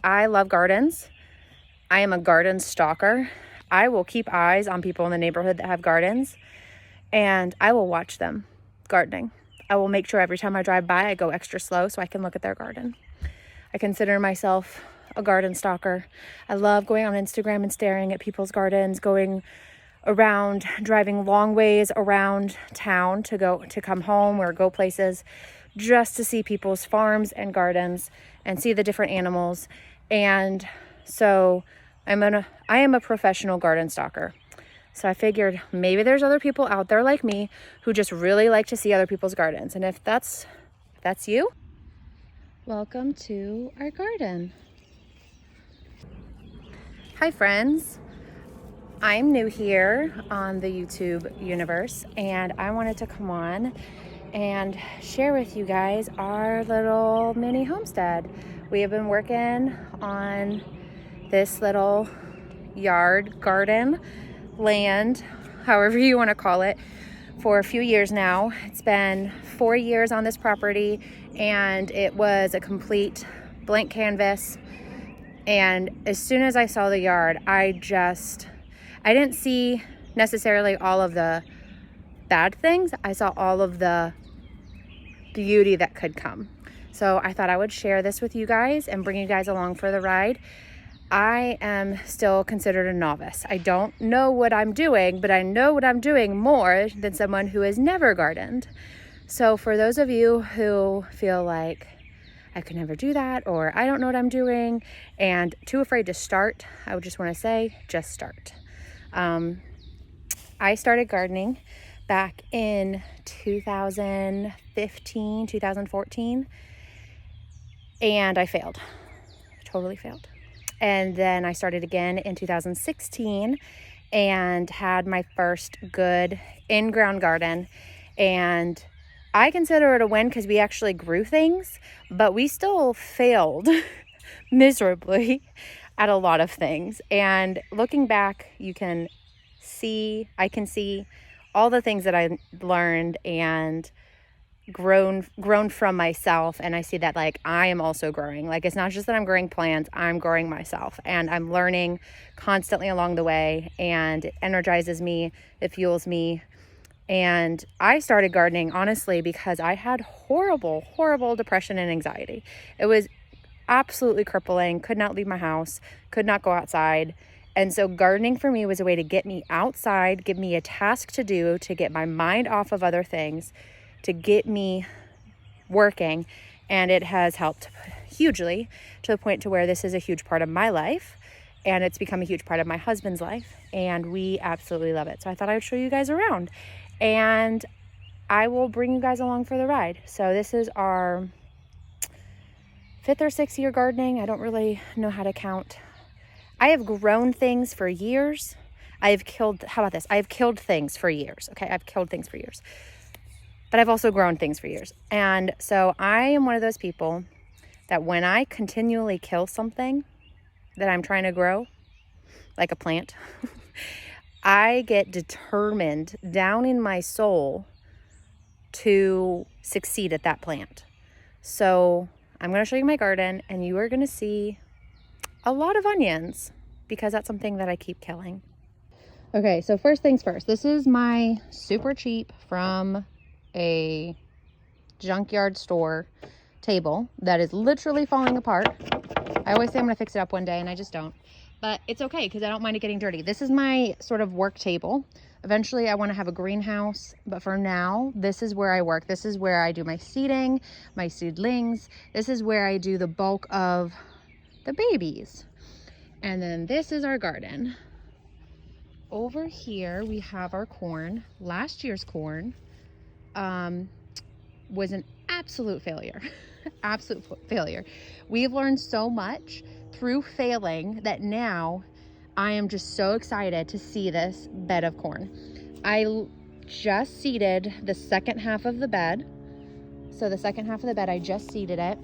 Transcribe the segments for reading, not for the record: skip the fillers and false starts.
I love gardens. I am a garden stalker. I will keep eyes on people in the neighborhood that have gardens, and I will watch them gardening. I will make sure every time I drive by, I go extra slow so I can look at their garden. I consider myself a garden stalker. I love going on Instagram and staring at people's gardens, going around, driving long ways around town to come home or go places just to see people's farms and gardens and see the different animals. And so I am a professional garden stalker. So I figured maybe there's other people out there like me who just really like to see other people's gardens. And if that's you, welcome to our garden. Hi friends. I'm new here on the YouTube universe, and I wanted to come on and share with you guys our little mini homestead. We have been working on this little yard, garden, land, however you want to call it, for a few years now. It's been 4 years on this property, and it was a complete blank canvas. And as soon as I saw the yard, I didn't see necessarily all of the bad things. I saw all of the beauty that could come. So I thought I would share this with you guys and bring you guys along for the ride. I am still considered a novice. I don't know what I'm doing, but I know what I'm doing more than someone who has never gardened. So for those of you who feel like I could never do that, or I don't know what I'm doing and too afraid to start, I would just want to say, just start. I started gardening back in 2015, 2014, and I failed. Totally failed. And then I started again in 2016 and had my first good in-ground garden. And I consider it a win because we actually grew things, but we still failed miserably at a lot of things. And looking back, I can see all the things that I learned and grown from myself. And I see that like I am also growing. Like it's not just that I'm growing plants, I'm growing myself, and I'm learning constantly along the way, and it energizes me, it fuels me. And I started gardening honestly because I had horrible depression and anxiety. It was absolutely crippling. Could not leave my house, could not go outside. And so gardening for me was a way to get me outside, give me a task to do, to get my mind off of other things, to get me working. And it has helped hugely, to the point to where this is a huge part of my life, and it's become a huge part of my husband's life, and we absolutely love it. So I thought I would show you guys around, and I will bring you guys along for the ride. So this is our 5th or 6th year gardening. I don't really know how to count. I have grown things for years. I have killed things for years. Okay, I've killed things for years. But I've also grown things for years. And so I am one of those people that when I continually kill something that I'm trying to grow, like a plant, I get determined down in my soul to succeed at that plant. So I'm going to show you my garden, and you are going to see a lot of onions because that's something that I keep killing. Okay, so first things first. This is my super cheap from a junkyard store table that is literally falling apart. I always say I'm going to fix it up one day, and I just don't. But it's okay because I don't mind it getting dirty. This is my sort of work table. Eventually, I want to have a greenhouse, but for now, this is where I work. This is where I do my seeding, my seedlings. This is where I do the bulk of the babies. And then this is our garden. Over here, we have our corn. Last year's corn was an absolute failure. Absolute failure. We've learned so much through failing that now I am just so excited to see this bed of corn. I just seeded the second half of the bed. So the second half of the bed, I just seeded it.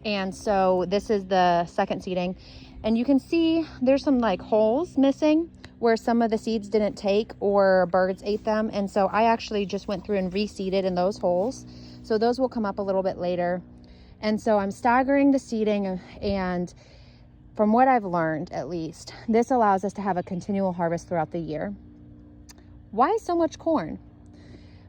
And so this is the second seeding. And you can see there's some like holes missing where some of the seeds didn't take or birds ate them. And so I actually just went through and reseeded in those holes. So those will come up a little bit later. And so I'm staggering the seeding, and from what I've learned, at least, this allows us to have a continual harvest throughout the year. Why so much corn?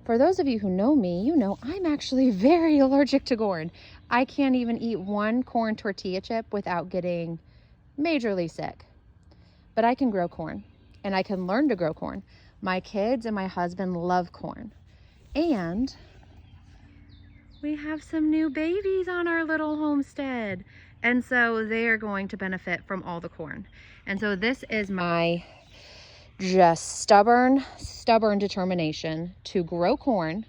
For those of you who know me, you know I'm actually very allergic to corn. I can't even eat one corn tortilla chip without getting majorly sick. But I can grow corn, and I can learn to grow corn. My kids and my husband love corn. And we have some new babies on our little homestead. And so they are going to benefit from all the corn. And so this is my just stubborn determination to grow corn,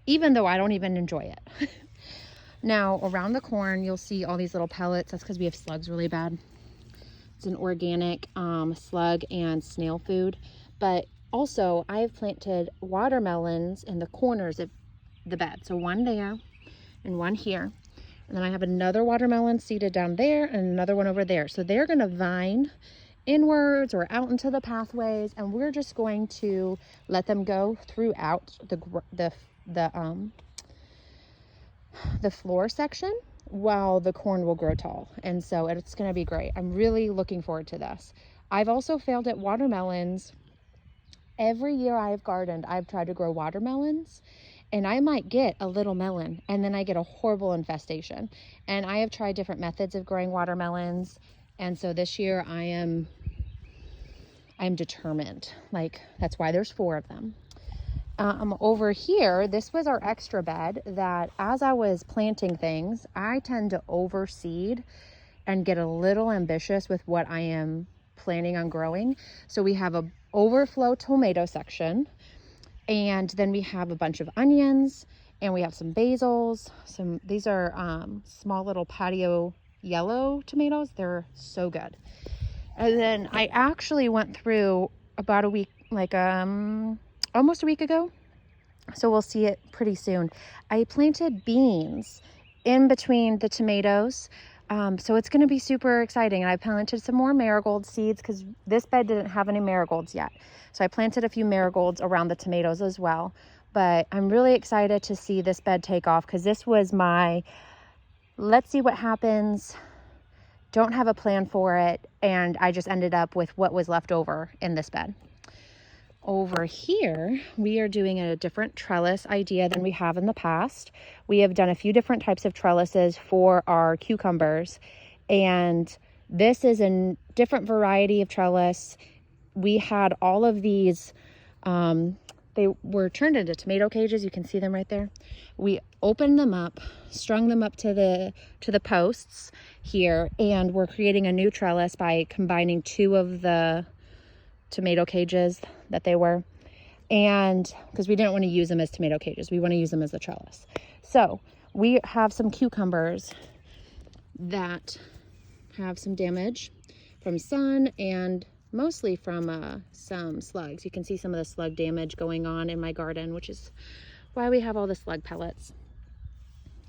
even though I don't even enjoy it. Now, around the corn, you'll see all these little pellets. That's because we have slugs really bad. It's an organic slug and snail food. But also, I have planted watermelons in the corners of the bed. So one there and one here. And then I have another watermelon seeded down there and another one over there. So they're going to vine inwards or out into the pathways, and we're just going to let them go throughout the floor section while the corn will grow tall. And so it's going to be great. I'm really looking forward to this. I've also failed at watermelons. Every year I've gardened, I've tried to grow watermelons, and I might get a little melon, and then I get a horrible infestation. And I have tried different methods of growing watermelons. And so this year I'm determined. Like, that's why there's 4 of them. Over here, this was our extra bed that as I was planting things, I tend to overseed and get a little ambitious with what I am planning on growing. So we have a overflow tomato section, and then we have a bunch of onions, and we have some basils. These are small little patio yellow tomatoes. They're so good. And then I actually went through about a week, almost a week ago, so we'll see it pretty soon. I planted beans in between the tomatoes, so it's going to be super exciting. And I planted some more marigold seeds because this bed didn't have any marigolds yet. So I planted a few marigolds around the tomatoes as well. But I'm really excited to see this bed take off because this was my, let's see what happens, don't have a plan for it, and I just ended up with what was left over in this bed. Over here, we are doing a different trellis idea than we have in the past. We have done a few different types of trellises for our cucumbers, and this is a different variety of trellis. We had all of these, they were turned into tomato cages. You can see them right there. We opened them up, strung them up to the posts here, and we're creating a new trellis by combining 2 of the tomato cages that they were, and because we didn't want to use them as tomato cages, we want to use them as a trellis. So we have some cucumbers that have some damage from sun and mostly from some slugs. You can see some of the slug damage going on in my garden, which is why we have all the slug pellets.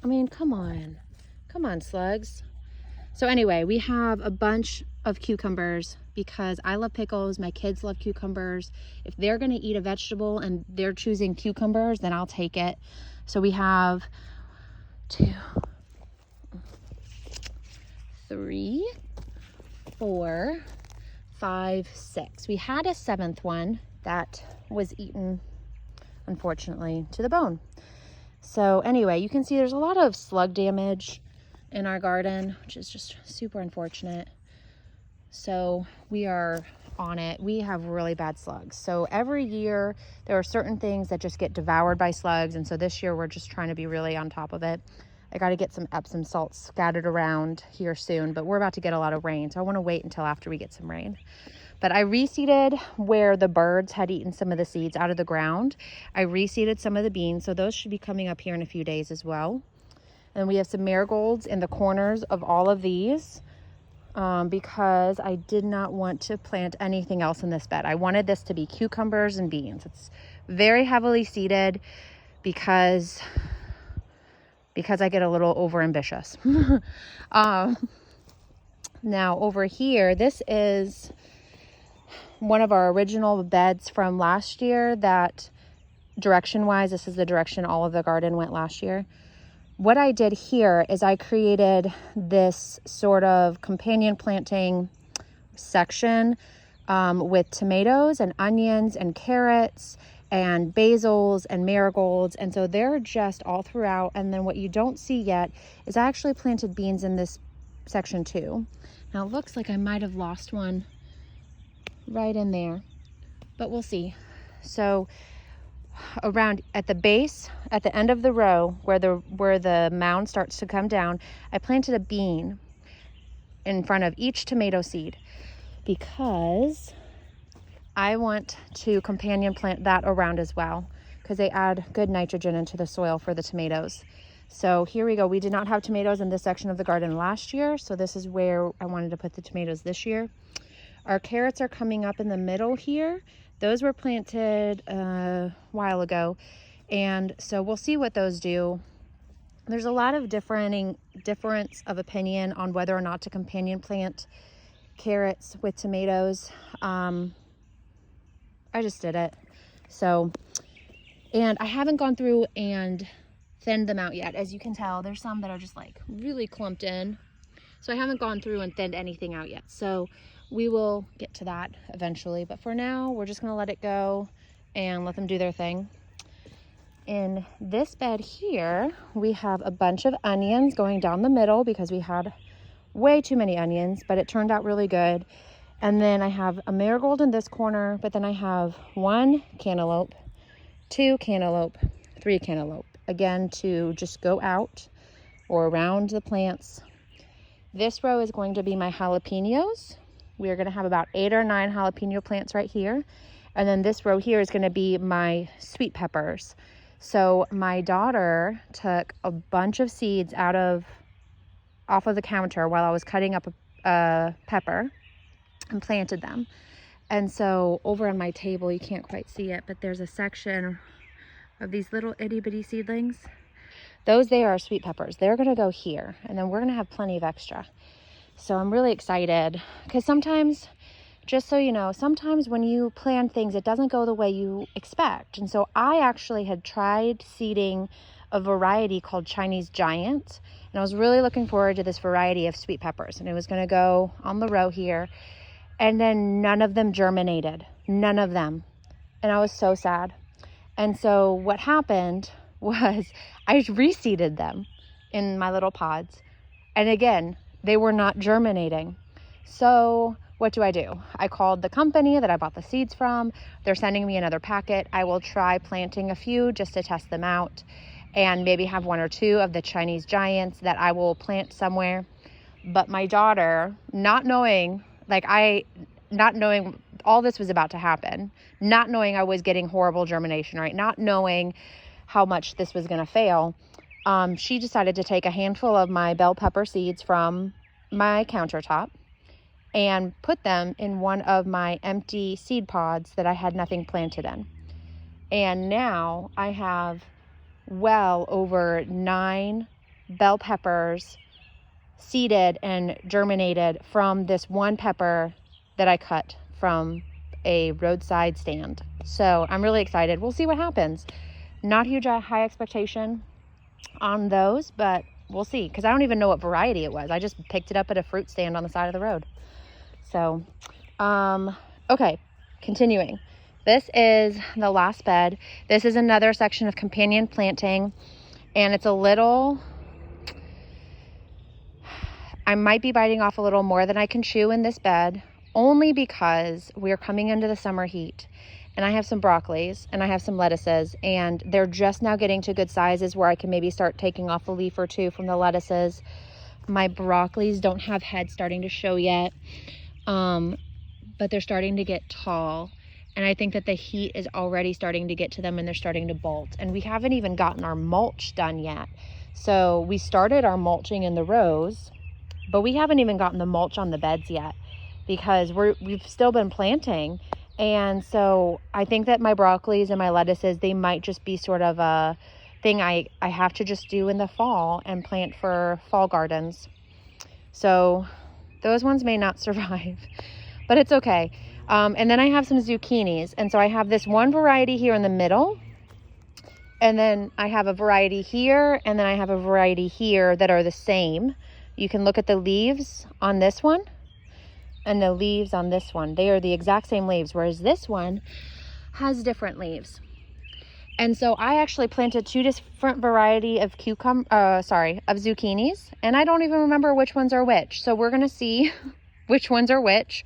I mean, come on slugs. So anyway, we have a bunch of cucumbers because I love pickles. My kids love cucumbers. If they're going to eat a vegetable and they're choosing cucumbers, then I'll take it. So we have 2, 3, 4, 5, 6. We had a 7th one that was eaten, unfortunately, to the bone. So anyway, you can see there's a lot of slug damage in our garden, which is just super unfortunate. So we are on it. We have really bad slugs. So every year there are certain things that just get devoured by slugs. And so this year we're just trying to be really on top of it. I got to get some Epsom salts scattered around here soon, but we're about to get a lot of rain. So I want to wait until after we get some rain. But I reseeded where the birds had eaten some of the seeds out of the ground. I reseeded some of the beans. So those should be coming up here in a few days as well. And we have some marigolds in the corners of all of these. Because I did not want to plant anything else in this bed. I wanted this to be cucumbers and beans. It's very heavily seeded because I get a little over ambitious. Now over here, this is one of our original beds from last year that direction wise, this is the direction all of the garden went last year. what I did here is I created this sort of companion planting section with tomatoes and onions and carrots and basils and marigolds. And so they're just all throughout. And then what you don't see yet is I actually planted beans in this section too. Now it looks like I might have lost one right in there, but we'll see. So around at the base, at the end of the row where the mound starts to come down, I planted a bean in front of each tomato seed because I want to companion plant that around as well, because they add good nitrogen into the soil for the tomatoes. So here we go. We did not have tomatoes in this section of the garden last year, so this is where I wanted to put the tomatoes this year. Our carrots are coming up in the middle here. Those were planted a while ago, and so we'll see what those do. There's a lot of difference of opinion on whether or not to companion plant carrots with tomatoes. I just did it. So, and I haven't gone through and thinned them out yet. As you can tell, there's some that are just like really clumped in. So I haven't gone through and thinned anything out yet. So we will get to that eventually. But for now, we're just gonna let it go and let them do their thing. In this bed here, we have a bunch of onions going down the middle because we had way too many onions, but it turned out really good. And then I have a marigold in this corner, but then I have 1 cantaloupe, 2 cantaloupe, 3 cantaloupe, again, to just go out or around the plants. This row is going to be my jalapenos. We are going to have about 8 or 9 jalapeno plants right here. And then this row here is going to be my sweet peppers. So my daughter took a bunch of seeds off of the counter while I was cutting up a pepper and planted them. And so over on my table, you can't quite see it, but there's a section of these little itty bitty seedlings. Those there are sweet peppers. They're going to go here, and then we're going to have plenty of extra. So I'm really excited because sometimes, just so you know, sometimes when you plan things, it doesn't go the way you expect. And so I actually had tried seeding a variety called Chinese Giant, and I was really looking forward to this variety of sweet peppers, and it was going to go on the row here. And then none of them germinated, none of them. And I was so sad. And so what happened was I reseeded them in my little pods. And again, they were not germinating. So what do? I called the company that I bought the seeds from. They're sending me another packet. I will try planting a few just to test them out and maybe have 1 or 2 of the Chinese Giants that I will plant somewhere. But my daughter, not knowing all this was about to happen, not knowing I was getting horrible germination, right? Not knowing how much this was going to fail, she decided to take a handful of my bell pepper seeds from my countertop and put them in one of my empty seed pods that I had nothing planted in. And now I have well over 9 bell peppers seeded and germinated from this one pepper that I cut from a roadside stand. So I'm really excited. We'll see what happens. Not huge high expectation on those, but we'll see, because I don't even know what variety it was. I just picked it up at a fruit stand on the side of the road. So okay, continuing. This is the last bed. This is another section of companion planting, and it's a little, I might be biting off a little more than I can chew in this bed, only because we're coming into the summer heat. And I have some broccolis and I have some lettuces, and they're just now getting to good sizes where I can maybe start taking off a leaf or 2 from the lettuces. My broccolis don't have heads starting to show yet, but they're starting to get tall. And I think that the heat is already starting to get to them and they're starting to bolt. And we haven't even gotten our mulch done yet. So we started our mulching in the rows, but we haven't even gotten the mulch on the beds yet because we've still been planting. And so I think that my broccolis and my lettuces, they might just be sort of a thing I have to just do in the fall and plant for fall gardens. So those ones may not survive, but it's okay. And then I have some zucchinis. And so I have this one variety here in the middle. And then I have a variety here, and then I have a variety here that are the same. You can look at the leaves on this one and the leaves on this one. They are the exact same leaves, whereas this one has different leaves. And so I actually planted 2 different variety of zucchinis, and I don't even remember which ones are which. So we're gonna see which ones are which.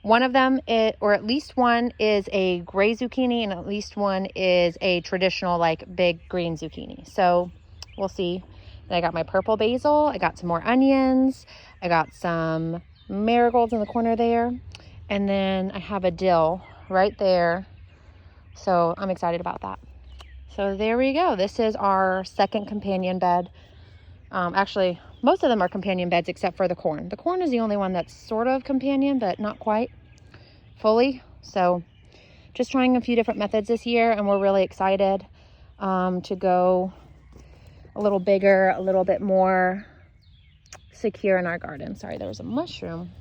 One of them, or at least one, is a gray zucchini, and at least one is a traditional, like, big green zucchini. So we'll see. Then I got my purple basil. I got some more onions. I got some marigolds in the corner there. And then I have a dill right there. So I'm excited about that. So there we go. This is our second companion bed. Actually, most of them are companion beds except for the corn. The corn is the only one that's sort of companion, but not quite fully. So just trying a few different methods this year, and we're really excited to go a little bigger, a little bit more secure in our garden. Sorry, there was a mushroom.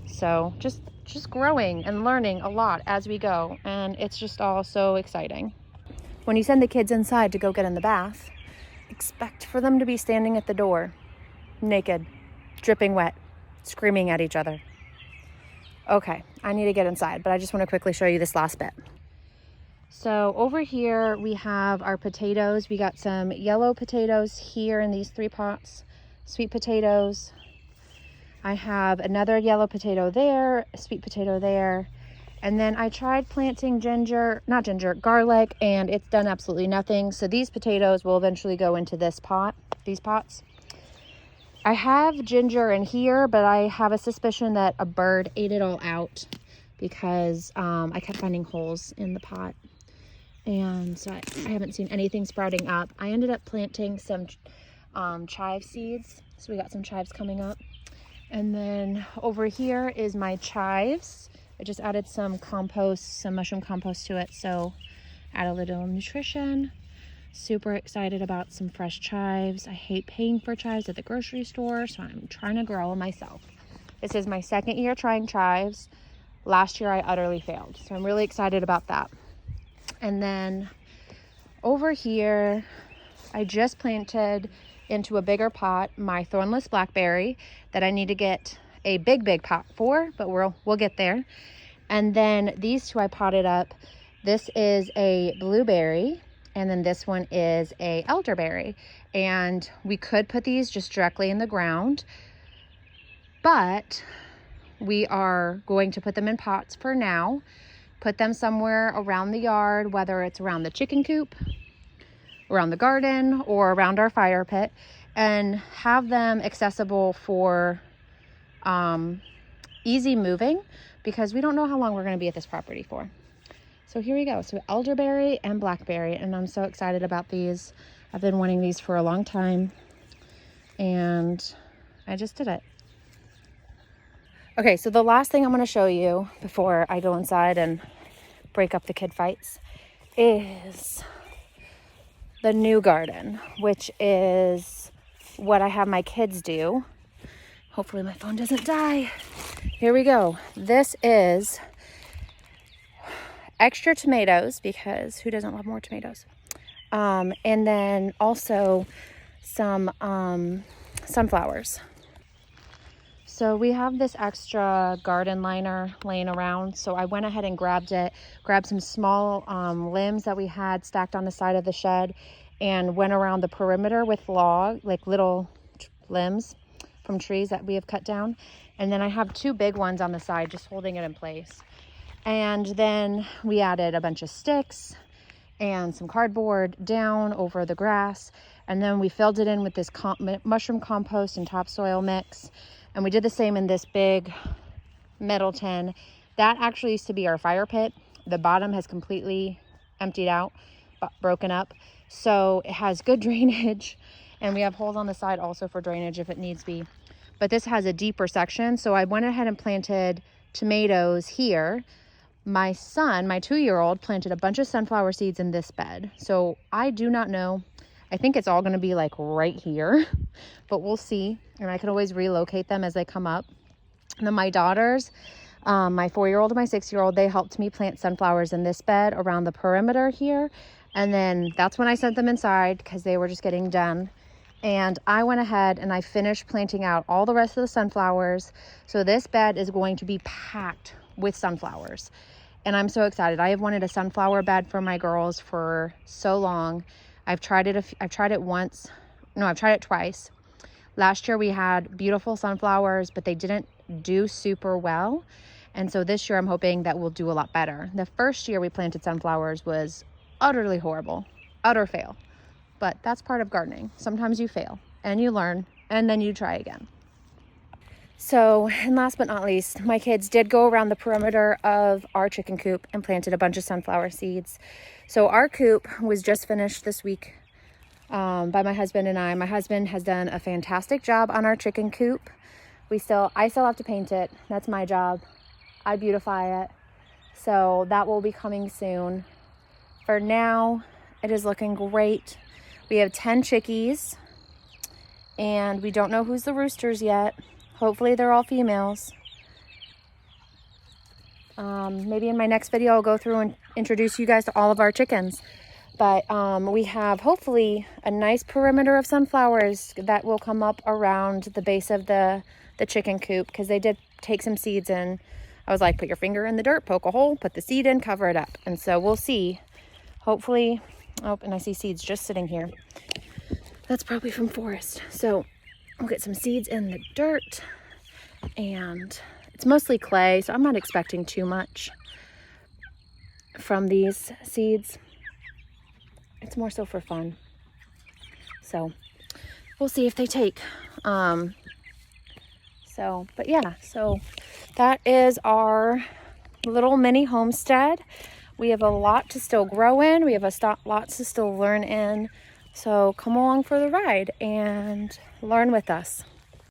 So just growing and learning a lot as we go, and it's just all so exciting. When you send the kids inside to go get in the bath, expect for them to be standing at the door, naked, dripping wet, screaming at each other. Okay, I need to get inside, but I just want to quickly show you this last bit. So over here we have our potatoes. We got some yellow potatoes here in these 3 pots, sweet potatoes. I have another yellow potato there, a sweet potato there. And then I tried planting garlic, and it's done absolutely nothing. So these potatoes will eventually go into these pots. I have ginger in here, but I have a suspicion that a bird ate it all out because I kept finding holes in the pot. And so I haven't seen anything sprouting up. I ended up planting some chive seeds. So we got some chives coming up. And then over here is my chives. I just added some compost, some mushroom compost to it, so add a little nutrition. Super excited about some fresh chives. I hate paying for chives at the grocery store, so I'm trying to grow them myself. This is my second year trying chives. Last year I utterly failed, so I'm really excited about that. And then over here, I just planted into a bigger pot my thornless blackberry that I need to get a big pot for, but we'll get there. And then these 2 I potted up. This is a blueberry, and then this one is a elderberry. And we could put these just directly in the ground, but we are going to put them in pots for now, put them somewhere around the yard, whether it's around the chicken coop, around the garden, or around our fire pit, and have them accessible for easy moving, because we don't know how long we're going to be at this property for. So here we go. So elderberry and blackberry, and I'm so excited about these. I've been wanting these for a long time, and I just did it. Okay, so the last thing I'm going to show you before I go inside and break up the kid fights is the new garden, which is what I have my kids do. Hopefully my phone doesn't die. Here we go. This is extra tomatoes, because who doesn't love more tomatoes? And then also some sunflowers. So we have this extra garden liner laying around. So I went ahead and grabbed some small limbs that we had stacked on the side of the shed, and went around the perimeter with little limbs from trees that we have cut down. And then I have 2 big ones on the side just holding it in place. And then we added a bunch of sticks and some cardboard down over the grass. And then we filled it in with this mushroom compost and topsoil mix. And we did the same in this big metal tin. That actually used to be our fire pit. The bottom has completely emptied out, broken up. So it has good drainage. And we have holes on the side also for drainage if it needs be. But this has a deeper section. So I went ahead and planted tomatoes here. My son, my 2-year-old, planted a bunch of sunflower seeds in this bed. So I do not know. I think it's all going to be like right here, but we'll see. And I can always relocate them as they come up. And then my daughters, my 4-year-old and my 6-year-old, they helped me plant sunflowers in this bed around the perimeter here. And then that's when I sent them inside because they were just getting done. And I went ahead and I finished planting out all the rest of the sunflowers. So this bed is going to be packed with sunflowers. And I'm so excited. I have wanted a sunflower bed for my girls for so long. I've tried it once. No, I've tried it twice. Last year we had beautiful sunflowers, but they didn't do super well. And so this year I'm hoping that we'll do a lot better. The first year we planted sunflowers was utterly horrible, utter fail. But that's part of gardening. Sometimes you fail and you learn and then you try again. So, and last but not least, my kids did go around the perimeter of our chicken coop and planted a bunch of sunflower seeds. So our coop was just finished this week by my husband and I. My husband has done a fantastic job on our chicken coop. I still have to paint it. That's my job. I beautify it. So that will be coming soon. For now, it is looking great. We have 10 chickies and we don't know who's the roosters yet. Hopefully they're all females. Maybe in my next video I'll go through and introduce you guys to all of our chickens. But we have hopefully a nice perimeter of sunflowers that will come up around the base of the chicken coop, because they did take some seeds in. I was like, put your finger in the dirt, poke a hole, put the seed in, cover it up. And so we'll see. Hopefully, oh, and I see seeds just sitting here. That's probably from Forest. So we'll get some seeds in the dirt, and it's mostly clay, so I'm not expecting too much from these seeds. It's more so for fun. So we'll see if they take. But yeah, so that is our little mini homestead. We have a lot to still grow in. We have lots to still learn in. So come along for the ride and learn with us.